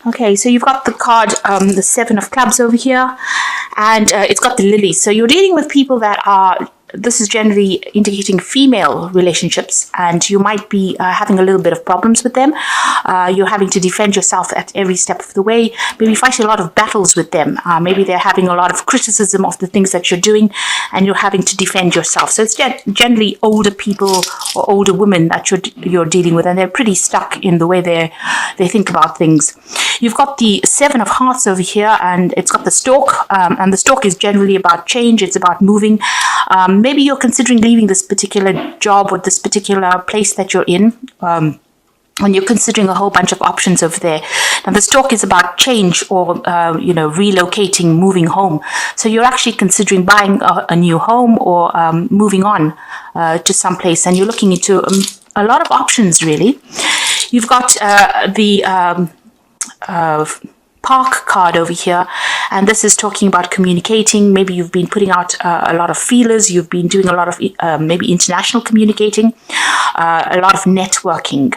Okay, so you've got the card, the Seven of Clubs over here, and it's got the lilies. So you're dealing with people that are, this is generally indicating female relationships, and you might be having a little bit of problems with them. You're having to defend yourself at every step of the way, maybe fighting a lot of battles with them. Maybe they're having a lot of criticism of the things that you're doing, and you're having to defend yourself. So it's generally older people or older women that you're dealing with, and they're pretty stuck in the way they think about things. You've got the Seven of Hearts over here, and it's got the Stork, and the Stork is generally about change. It's about moving. Maybe you're considering leaving this particular job or this particular place that you're in, and you're considering a whole bunch of options over there. Now, the Stork is about change or, relocating, moving home. So you're actually considering buying a new home or moving on to some place, and you're looking into a lot of options, really. You've got the Park card over here, and this is talking about communicating. Maybe you've been putting out a lot of feelers, you've been doing a lot of maybe international communicating, a lot of networking.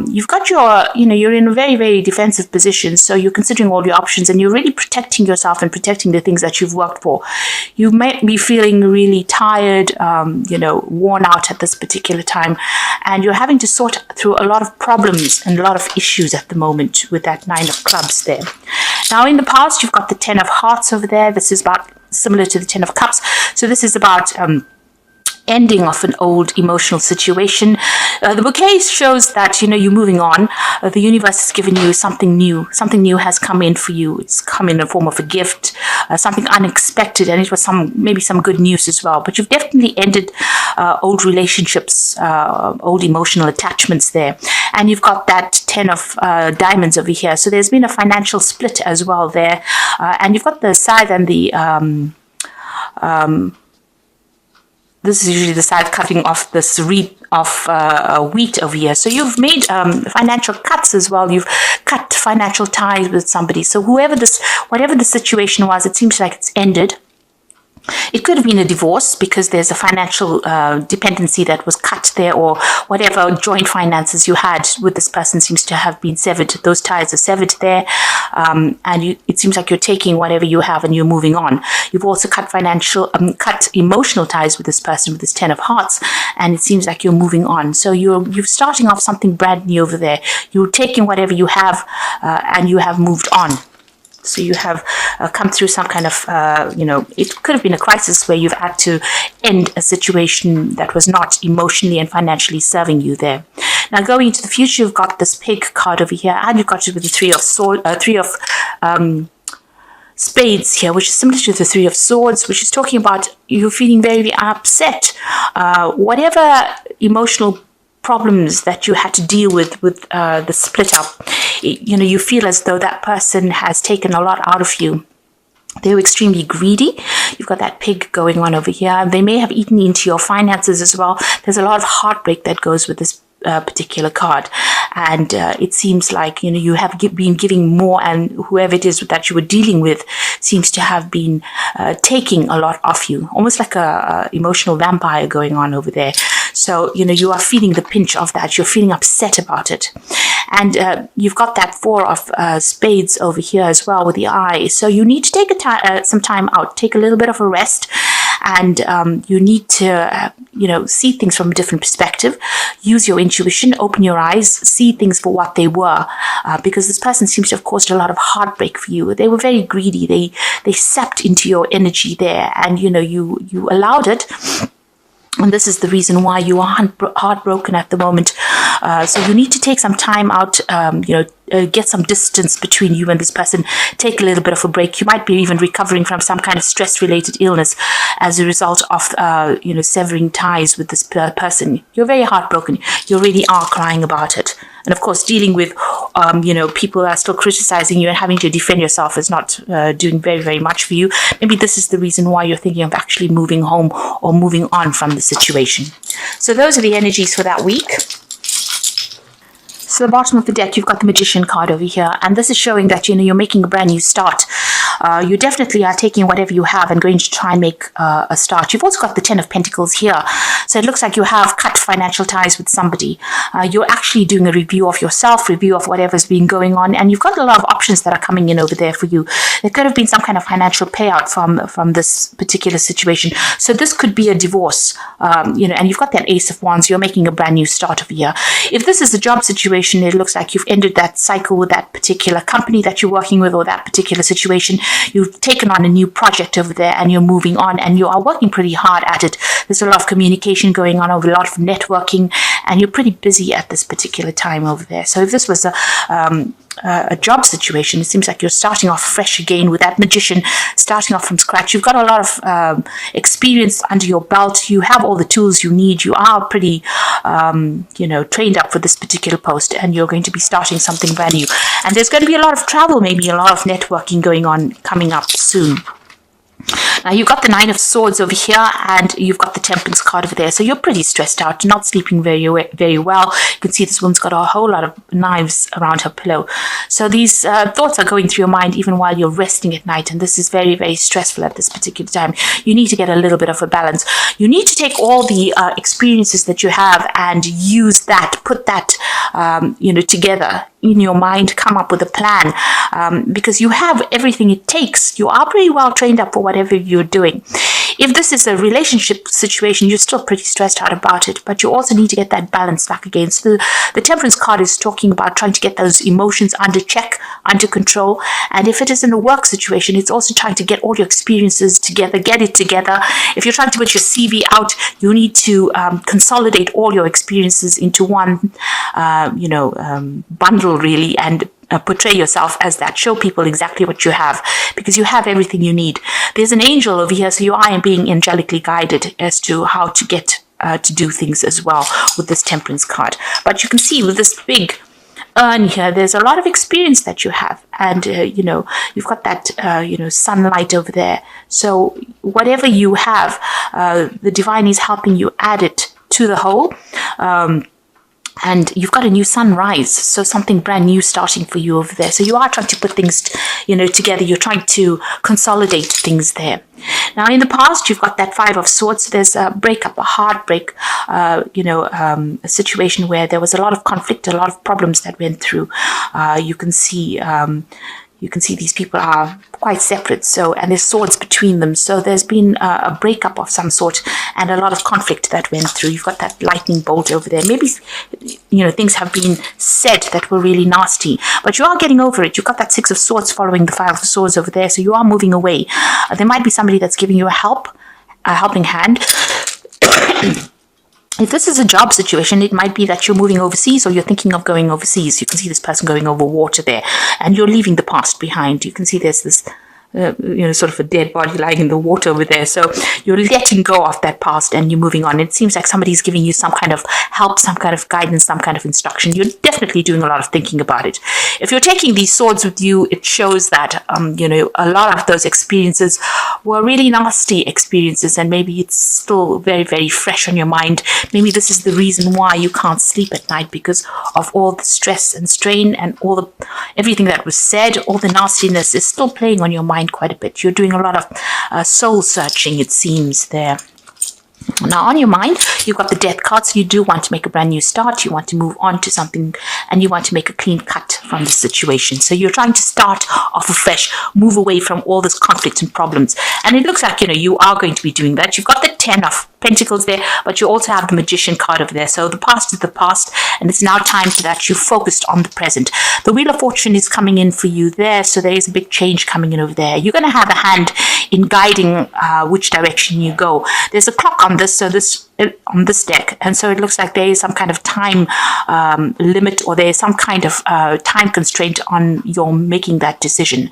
You've got you're in a very, very defensive position, so you're considering all your options, and you're really protecting yourself and protecting the things that you've worked for. You might be feeling really tired, worn out at this particular time, and you're having to sort through a lot of problems and a lot of issues at the moment with that Nine of Clubs there. Now, in the past, you've got the Ten of Hearts over there. This is about similar to the Ten of Cups. So this is about ending of an old emotional situation. The bouquet shows that, you're moving on. The universe has given you something new. Something new has come in for you. It's come in the form of a gift, something unexpected, and it was maybe some good news as well. But you've definitely ended old relationships, old emotional attachments there. And you've got that Ten of Diamonds over here. So there's been a financial split as well there. And you've got the scythe and the this is usually the side cutting off this reed of wheat over here. So you've made financial cuts as well. You've cut financial ties with somebody. So whatever the situation was, it seems like it's ended. It could have been a divorce because there's a financial dependency that was cut there, or whatever joint finances you had with this person seems to have been severed. Those ties are severed there, and it seems like you're taking whatever you have and you're moving on. You've also cut emotional ties with this person, with this Ten of Hearts, and it seems like you're moving on. So you're starting off something brand new over there. You're taking whatever you have, and you have moved on. So you have come through some kind of, it could have been a crisis where you've had to end a situation that was not emotionally and financially serving you there. Now, going into the future, you've got this Pig card over here, and you've got it with the Three of Spades here, which is similar to the Three of Swords, which is talking about you feeling very, very upset. Whatever emotional problems that you had to deal with the split up, you feel as though that person has taken a lot out of you. They were extremely greedy. You've got that Pig going on over here. They may have eaten into your finances as well. There's a lot of heartbreak that goes with this particular card, and it seems like you have been giving more, and whoever it is that you were dealing with seems to have been taking a lot off you, almost like a emotional vampire going on over there. So you are feeling the pinch of that. You're feeling upset about it, and you've got that Four of Spades over here as well with the Eye. So you need to take some time out, take a little bit of a rest, and you need to see things from a different perspective. Use your intuition, open your eyes, see things for what they were, because this person seems to have caused a lot of heartbreak for you. They were very greedy. They sapped into your energy there, and you allowed it. And this is the reason why you are heartbroken at the moment. So you need to take some time out, get some distance between you and this person. Take a little bit of a break. You might be even recovering from some kind of stress-related illness as a result of, severing ties with this person. You're very heartbroken. You really are crying about it. And of course, dealing with, people are still criticizing you and having to defend yourself is not doing very, very much for you. Maybe this is the reason why you're thinking of actually moving home or moving on from the situation. So those are the energies for that week. So the bottom of the deck, you've got the Magician card over here, and this is showing that, you're making a brand new start. You definitely are taking whatever you have and going to try and make a start. You've also got the Ten of Pentacles here. So it looks like you have cut financial ties with somebody. You're actually doing a review of yourself, review of whatever's been going on, and you've got a lot of options that are coming in over there for you. There could have been some kind of financial payout from this particular situation. So this could be a divorce, and you've got that Ace of Wands. You're making a brand new start over here. If this is a job situation, it looks like you've ended that cycle with that particular company that you're working with or that particular situation. You've taken on a new project over there and you're moving on and you are working pretty hard at it. There's a lot of communication going on, over a lot of networking, and you're pretty busy at this particular time over there. So if this was a job situation, it seems like you're starting off fresh again with that Magician, starting off from scratch. You've got a lot of experience under your belt. You have all the tools you need. You are pretty, trained up for this particular post, and you're going to be starting something brand new. And there's going to be a lot of travel, maybe a lot of networking going on coming up soon. Now you've got the Nine of Swords over here, and you've got the Temperance card over there. So you're pretty stressed out, not sleeping very well. You can see this woman's got a whole lot of knives around her pillow. So these thoughts are going through your mind even while you're resting at night, and this is very, very stressful at this particular time. You need to get a little bit of a balance. You need to take all the experiences that you have and use that, put that, together in your mind, come up with a plan, because you have everything it takes. You are pretty well trained up for whatever you're doing. If this is a relationship situation, you're still pretty stressed out about it, but you also need to get that balance back again. So the Temperance card is talking about trying to get those emotions under check, under control. And if it is in a work situation, it's also trying to get all your experiences together, get it together. If you're trying to put your CV out, you need to consolidate all your experiences into one, bundle really, and portray yourself as that. Show people exactly what you have, because you have everything you need. There's an angel over here, so you are being angelically guided as to how to get to do things as well with this Temperance card. But you can see with this big urn here, there's a lot of experience that you have, and you've got that sunlight over there. So whatever you have, the divine is helping you add it to the whole. And you've got a new sunrise, so something brand new starting for you over there. So you are trying to put things, together. You're trying to consolidate things there. Now, in the past, you've got that Five of Swords. There's a breakup, a heartbreak, a situation where there was a lot of conflict, a lot of problems that went through. You can see these people are quite separate, and there's swords between them. So there's been a breakup of some sort and a lot of conflict that went through. You've got that lightning bolt over there. Maybe, things have been said that were really nasty, but you are getting over it. You've got that Six of Swords following the Five of Swords over there. So you are moving away. There might be somebody that's giving you a helping hand. If this is a job situation, it might be that you're moving overseas or you're thinking of going overseas. You can see this person going over water there, and you're leaving the past behind. You can see there's this sort of a dead body lying in the water over there. So you're letting go of that past and you're moving on. It seems like somebody's giving you some kind of help, some kind of guidance, some kind of instruction. You're definitely doing a lot of thinking about it. If you're taking these swords with you, it shows that, a lot of those experiences were really nasty experiences, and maybe it's still very, very fresh on your mind. Maybe this is the reason why you can't sleep at night, because of all the stress and strain and everything that was said. All the nastiness is still playing on your mind quite a bit. You're doing a lot of soul searching, it seems, there. Now, on your mind, you've got the Death card, so you do want to make a brand new start. You want to move on to something, and you want to make a clean cut from the situation. So you're trying to start off afresh, move away from all this conflict and problems. And it looks like, you are going to be doing that. You've got the Ten of Pentacles there, but you also have the Magician card over there. So the past is the past, and it's now time for that. You're focused on the present. The Wheel of Fortune is coming in for you there, so there is a big change coming in over there. You're going to have a hand in guiding which direction you go. There's a clock on this, on this deck, and so it looks like there is some kind of time limit, or there is some kind of time constraint on your making that decision.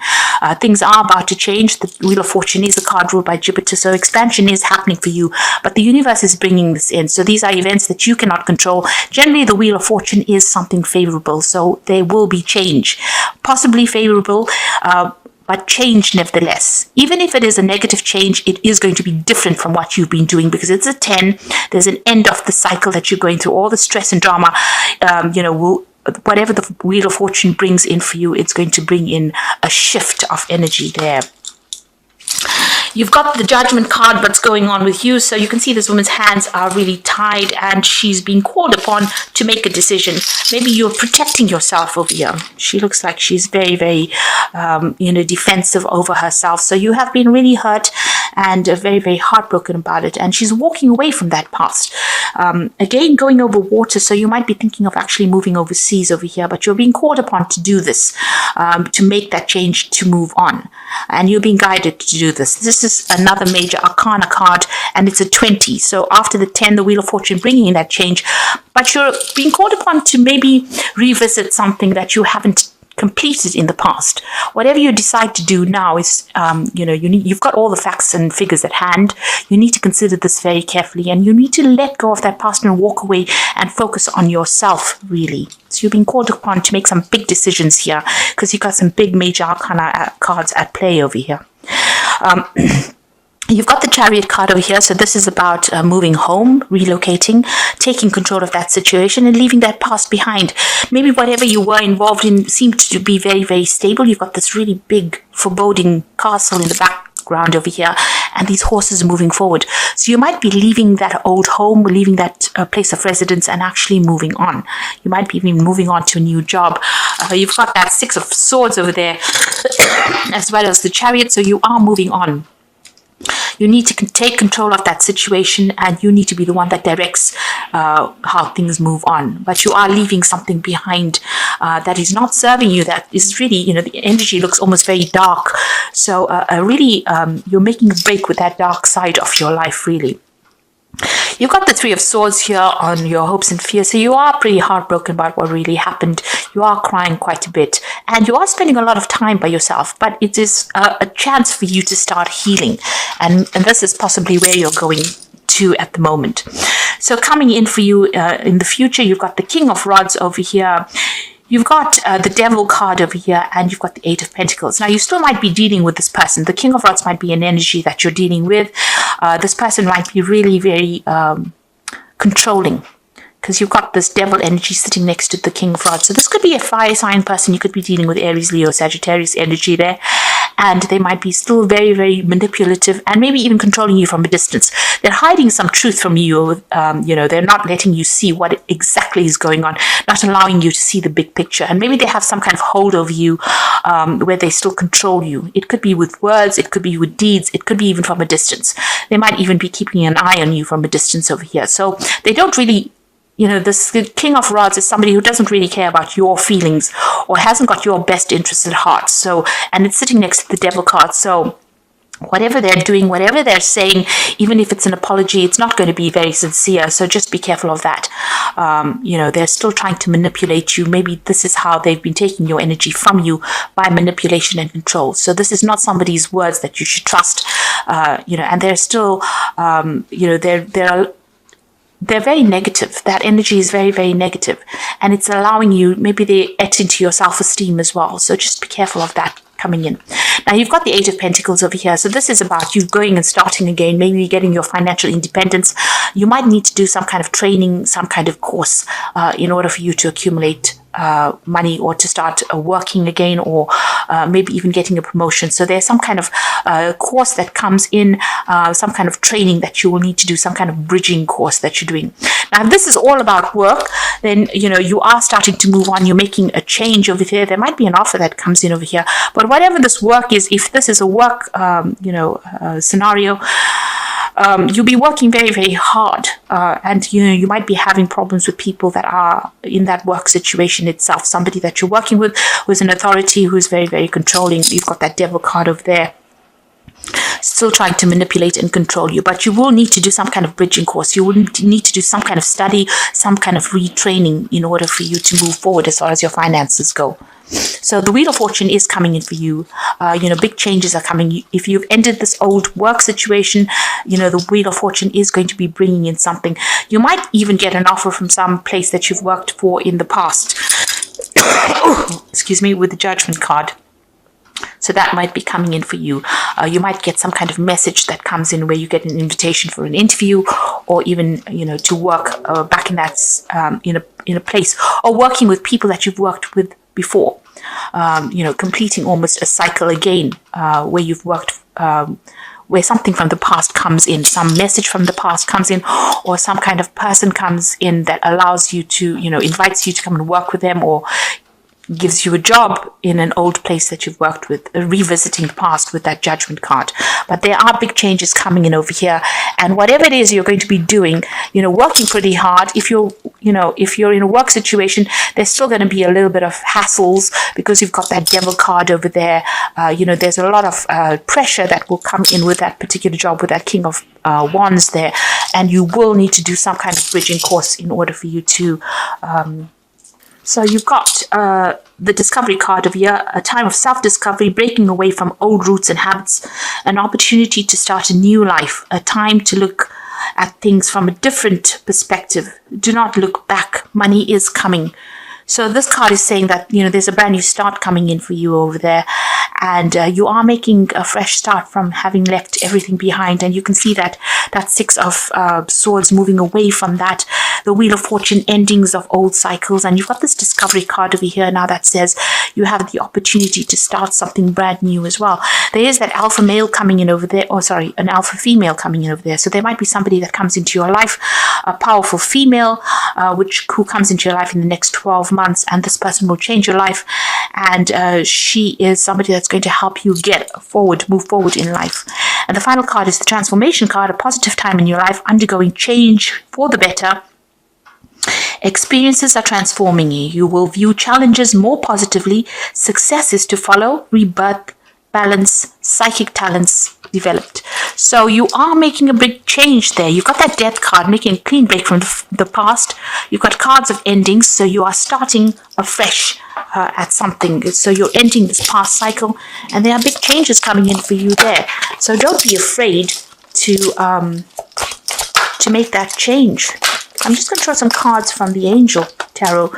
Things are about to change. The Wheel of Fortune is a card ruled by Jupiter, so expansion is happening for you, but the universe is bringing this in. So these are events that you cannot control. Generally, the Wheel of Fortune is something favorable, so there will be change, possibly favorable, but change nevertheless. Even if it is a negative change, it is going to be different from what you've been doing, because it's a 10. There's an end of the cycle that you're going through. All the stress and drama, will whatever the Wheel of Fortune brings in for you, it's going to bring in a shift of energy there. You've got the Judgment card, what's going on with you. So you can see this woman's hands are really tied and she's being called upon to make a decision. Maybe you're protecting yourself over here. She looks like she's very, very, defensive over herself. So you have been really hurt and very, very heartbroken about it. And she's walking away from that past. Again, going over water. So you might be thinking of actually moving overseas over here, but you're being called upon to do this, to make that change, to move on. And you're being guided to do this. This is another major arcana card, and it's a 20. So after the 10, the Wheel of Fortune bringing in that change, but you're being called upon to maybe revisit something that you haven't completed in the past. Whatever you decide to do now is, you've got all the facts and figures at hand. You need to consider this very carefully, and you need to let go of that past and walk away and focus on yourself, really. So you're being called upon to make some big decisions here because you've got some big major arcana cards at play over here. You've got the Chariot card over here. So this is about moving home, relocating, taking control of that situation and leaving that past behind. Maybe whatever you were involved in seemed to be very, very stable. You've got this really big foreboding castle in the background over here and these horses moving forward. So you might be leaving that old home, leaving that place of residence and actually moving on. You might be even moving on to a new job. You've got that Six of Swords over there as well as the Chariot. So you are moving on. You need to take control of that situation and you need to be the one that directs how things move on. But you are leaving something behind that is not serving you, that is really, the energy looks almost very dark. So you're making a break with that dark side of your life, really. You've got the Three of Swords here on your hopes and fears. So you are pretty heartbroken about what really happened. You are crying quite a bit. And you are spending a lot of time by yourself. But it is a chance for you to start healing. And this is possibly where you're going to at the moment. So coming in for you in the future, you've got the King of Rods over here. You've got the Devil card over here, and you've got the Eight of Pentacles. Now, you still might be dealing with this person. The King of Rods might be an energy that you're dealing with. This person might be really, very controlling, because you've got this Devil energy sitting next to the King of Rods. So this could be a fire sign person. You could be dealing with Aries, Leo, Sagittarius energy there. And they might be still very, very manipulative and maybe even controlling you from a distance. They're hiding some truth from you. They're not letting you see what exactly is going on, not allowing you to see the big picture. And maybe they have some kind of hold over you where they still control you. It could be with words. It could be with deeds. It could be even from a distance. They might even be keeping an eye on you from a distance over here. So they don't really... the King of Rods is somebody who doesn't really care about your feelings or hasn't got your best interests at heart. So, and it's sitting next to the Devil card. So whatever they're doing, whatever they're saying, even if it's an apology, it's not going to be very sincere. So just be careful of that. They're still trying to manipulate you. Maybe this is how they've been taking your energy from you by manipulation and control. So this is not somebody's words that you should trust. And they're still, they're very negative. That energy is very, very negative. And it's allowing you, maybe they et into your self-esteem as well. So just be careful of that coming in. Now, you've got the Eight of Pentacles over here. So this is about you going and starting again, maybe getting your financial independence. You might need to do some kind of training, some kind of course in order for you to accumulate money or to start working again, or maybe even getting a promotion. So there's some kind of course that comes in, some kind of training that you will need to do, some kind of bridging course that you're doing. Now, if this is all about work, then, you are starting to move on. You're making a change over here. There might be an offer that comes in over here. But whatever this work is, if this is a work, scenario, you'll be working very, very hard. And, you might be having problems with people that are in that work situation itself. Somebody that you're working with who's an authority, who's very, very controlling. You've got that Devil card over there, still trying to manipulate and control you. But you will need to do some kind of bridging course. You will need to do some kind of study, some kind of retraining in order for you to move forward as far as your finances go. So the Wheel of Fortune is coming in for you. Big changes are coming. If you've ended this old work situation, the Wheel of Fortune is going to be bringing in something. You might even get an offer from some place that you've worked for in the past. Excuse me, with the Judgment card. So that might be coming in for you. You might get some kind of message that comes in where you get an invitation for an interview, or even, to work back in that in a place, or working with people that you've worked with before. Completing almost a cycle again, where you've worked, where something from the past comes in, some message from the past comes in, or some kind of person comes in that allows you to, invites you to come and work with them, or gives you a job in an old place that you've worked with, revisiting the past with that Judgment card. But there are big changes coming in over here, and whatever it is you're going to be doing, working pretty hard. If you're in a work situation, there's still going to be a little bit of hassles because you've got that Devil card over there. There's a lot of pressure that will come in with that particular job, with that King of Wands there, and you will need to do some kind of bridging course in order for you to so you've got the Discovery card over here, a time of self-discovery, breaking away from old roots and habits, an opportunity to start a new life, a time to look at things from a different perspective. Do not look back. Money is coming. So this card is saying that, there's a brand new start coming in for you over there. And you are making a fresh start from having left everything behind. And you can see that Six of Swords moving away from that. The Wheel of Fortune, endings of old cycles. And you've got this Discovery card over here now that says you have the opportunity to start something brand new as well. There is that alpha male coming in over there. An alpha female coming in over there. So there might be somebody that comes into your life, a powerful female, who comes into your life in the next 12 months. And this person will change your life. And she is somebody that's going to help you move forward in life. And the final card is the Transformation card, a positive time in your life, undergoing change for the better. Experiences are transforming you. You will view challenges more positively. Success is to follow. Rebirth, balance, psychic talents developed. So you are making a big change there. You've got that Death card, making a clean break from the past. You've got cards of endings, so you are starting afresh at something. So you're ending this past cycle, and there are big changes coming in for you there. So don't be afraid to make that change. I'm just going to draw some cards from the Angel Tarot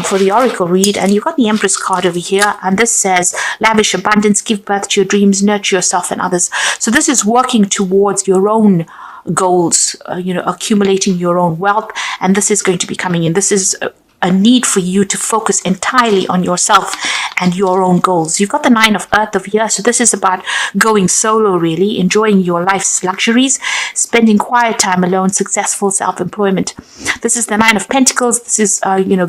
for the Oracle read. And you've got the Empress card over here. And this says, lavish abundance, give birth to your dreams, nurture yourself and others. So this is working towards your own goals, accumulating your own wealth. And this is going to be coming in. This is a need for you to focus entirely on yourself and your own goals. You've got the Nine of Earth over here. So this is about going solo, really, enjoying your life's luxuries, spending quiet time alone, successful self-employment. This is the Nine of Pentacles. This is,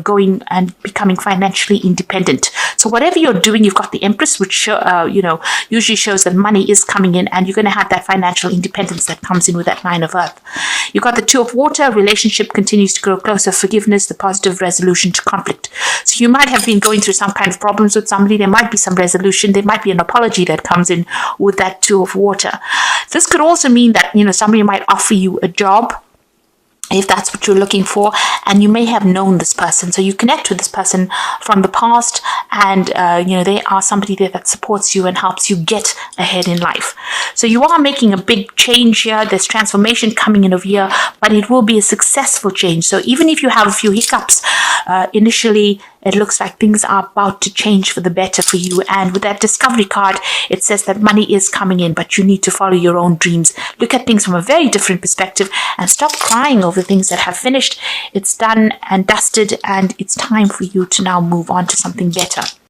going and becoming financially independent. So whatever you're doing, you've got the Empress, which, usually shows that money is coming in, and you're going to have that financial independence that comes in with that Nine of Earth. You've got the Two of Water. Relationship continues to grow closer. Forgiveness, the positive resolution to conflict. So you might have been going through some kind of problems with somebody. There might be some resolution. There might be an apology that comes in with that Two of Water. This could also mean that, somebody might offer you a job, if that's what you're looking for, and you may have known this person. So you connect with this person from the past, and they are somebody there that supports you and helps you get ahead in life. So you are making a big change here. There's transformation coming in over here, but it will be a successful change. So even if you have a few hiccups initially, it looks like things are about to change for the better for you. And with that Discovery card, it says that money is coming in, but you need to follow your own dreams. Look at things from a very different perspective and stop crying over things that have finished. It's done and dusted, and it's time for you to now move on to something better.